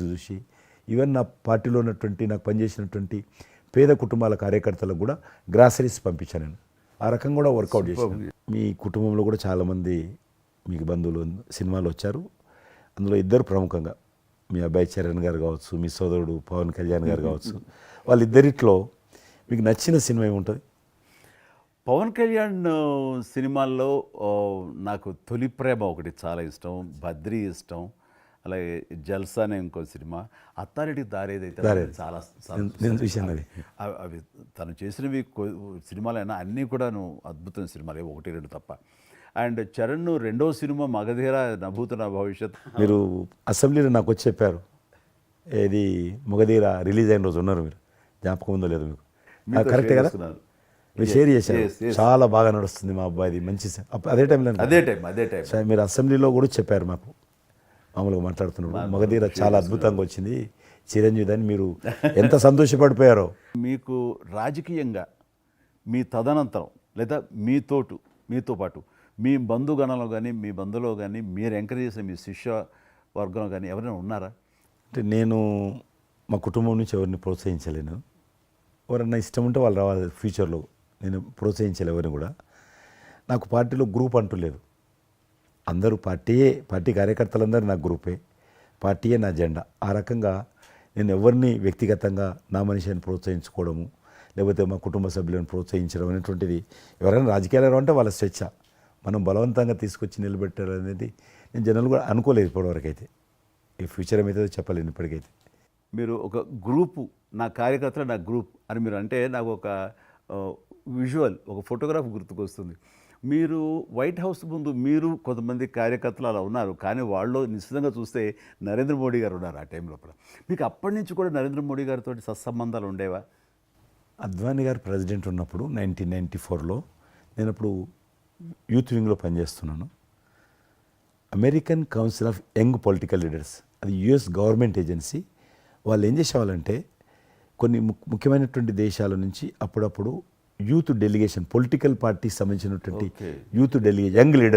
చూసి ఈవెన్ నా పార్టీలో ఉన్నటువంటి నాకు పనిచేసినటువంటి పేద కుటుంబాల కార్యకర్తలకు కూడా గ్రాసరీస్ పంపించాను నేను. ఆ రకం కూడా వర్కౌట్ చేశాను. మీ కుటుంబంలో కూడా చాలామంది మీకు బంధువులు సినిమాలు వచ్చారు. అందులో ఇద్దరు ప్రముఖంగా మీ అబ్బాయి చరణ్ గారు కావచ్చు, మీ సోదరుడు పవన్ కళ్యాణ్ గారు కావచ్చు. వాళ్ళిద్దరిట్లో మీకు నచ్చిన సినిమా ఏముంటుంది? పవన్ కళ్యాణ్ సినిమాల్లో నాకు తొలి ప్రేమ ఒకటి చాలా ఇష్టం, బద్రీ ఇష్టం, అలాగే జల్సా అనే ఇంకో సినిమా, అత్తారింటికి దారేదైతే చాలా నేను చూశాను అది. అవి తను చేసినవి సినిమాలైనా అన్నీ కూడాను అద్భుతమైన సినిమాలే, ఒకటి రెండు తప్ప. అండ్ చరణ్ రెండో సినిమా మగధీర నభూత నా భవిష్యత్. మీరు అసెంబ్లీలో నాకు వచ్చి చెప్పారు, ఏది మగధీర రిలీజ్ అయిన రోజు ఉన్నారు మీరు, జ్ఞాపకం ఉందో లేదో మీకు? కరెక్టే కదా, మీరు షేర్ చేశారు. చాలా బాగా నడుస్తుంది మా అబ్బాయిది, మంచి అదే టైంలో అదే టైం మీరు అసెంబ్లీలో కూడా చెప్పారు మాకు, మామూలుగా మాట్లాడుతున్నారు, మగధీర చాలా అద్భుతంగా వచ్చింది చిరంజీవి అని. మీరు ఎంత సంతోషపడిపోయారో. మీకు రాజకీయంగా మీ తదనంతరం లేదా మీతో పాటు మీ బంధుగణంలో కానీ మీ బంధువులో కానీ మీరు ఎంకరేజ్ చేసిన మీ శిష్య వర్గంలో కానీ ఎవరైనా ఉన్నారా? అంటే నేను మా కుటుంబం నుంచి ఎవరిని ప్రోత్సహించలేను. ఎవరన్నా ఇష్టం ఉంటే వాళ్ళు రావాలి ఫ్యూచర్లో, నేను ప్రోత్సహించలే ఎవరిని కూడా. నాకు పార్టీలో గ్రూప్ అంటూ లేదు, అందరూ పార్టీ కార్యకర్తలందరూ నా గ్రూపే, పార్టీయే నా జెండా. ఆ రకంగా నేను ఎవరిని వ్యక్తిగతంగా నా మనిషిని ప్రోత్సహించుకోవడము, లేకపోతే మా కుటుంబ సభ్యులను ప్రోత్సహించడం అనేటువంటిది, ఎవరైనా రాజకీయాలు అంటే వాళ్ళ స్వేచ్ఛ, మనం బలవంతంగా తీసుకొచ్చి నిలబెట్టారు అనేది నేను జనాలు కూడా అనుకోలేదు ఇప్పటివరకు అయితే. ఈ ఫ్యూచర్ ఏమైతే చెప్పలేను ఇప్పటికైతే. మీరు ఒక గ్రూపు, నా కార్యకర్తలు నా గ్రూప్ అని మీరు అంటే నాకు ఒక విజువల్, ఒక ఫోటోగ్రాఫ్ గుర్తుకొస్తుంది. మీరు వైట్ హౌస్ ముందు మీరు కొంతమంది కార్యకర్తలు అలా ఉన్నారు, కానీ వాళ్ళు నిశ్చితంగా చూస్తే నరేంద్ర మోడీ గారు ఉన్నారు ఆ టైం లోపల. మీకు అప్పటి నుంచి కూడా నరేంద్ర మోడీ గారితో సత్సంబంధాలు ఉండేవా? అద్వానీ గారు ప్రెసిడెంట్ ఉన్నప్పుడు 1994లో నేను అప్పుడు యూత్ వింగ్లో పనిచేస్తున్నాను. American council of young political leaders, అది యుఎస్ గవర్నమెంట్ ఏజెన్సీ. వాళ్ళు ఏం చేసేవాళ్ళంటే కొన్ని ముఖ్యమైనటువంటి దేశాల నుంచి అప్పుడప్పుడు యూత్ డెలిగేషన్, పొలిటికల్ పార్టీకి సంబంధించినటువంటి యూత్ డెలిగేషన్, యంగ్ లీడర్